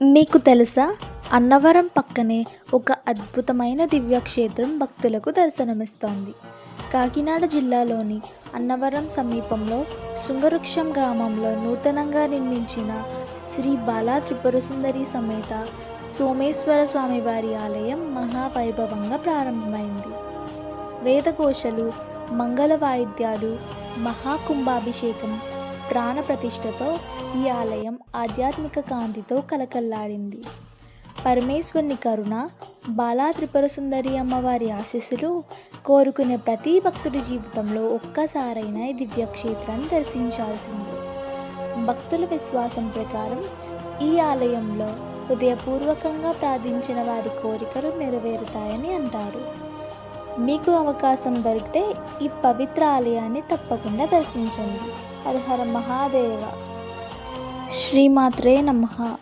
మీకు తెలుసా? అన్నవరం పక్కనే ఒక అద్భుతమైన దివ్యక్షేత్రం భక్తులకు దర్శనమిస్తోంది. కాకినాడ జిల్లాలోని అన్నవరం సమీపంలో శృంగవృక్షం గ్రామంలో నూతనంగా నిర్మించిన శ్రీ బాలా త్రిపురసుందరి సమేత సోమేశ్వర స్వామివారి ఆలయం మహావైభవంగా ప్రారంభమైంది. వేదఘోషలు, మంగళ వాయిద్యాలు, మహాకుంభాభిషేకం, ప్రాణప్రతిష్ఠతో ఈ ఆలయం ఆధ్యాత్మిక కాంతితో కలకల్లాడింది. పరమేశ్వరుని కరుణ, బాలా త్రిపురసుందరి అమ్మవారి ఆశీస్సులు కోరుకునే ప్రతి భక్తుడి జీవితంలో ఒక్కసారైనా ఈ దివ్యక్షేత్రాన్ని దర్శించాల్సిందే. భక్తుల విశ్వాసం ప్రకారం ఈ ఆలయంలో హృదయపూర్వకంగా ప్రార్థించిన వారి కోరికలు నెరవేరుతాయని అంటారు. మీకు అవకాశం దొరికితే ఈ పవిత్ర ఆలయాన్ని తప్పకుండా దర్శించండి. హర హర మహాదేవ. శ్రీమాత్రే నమః.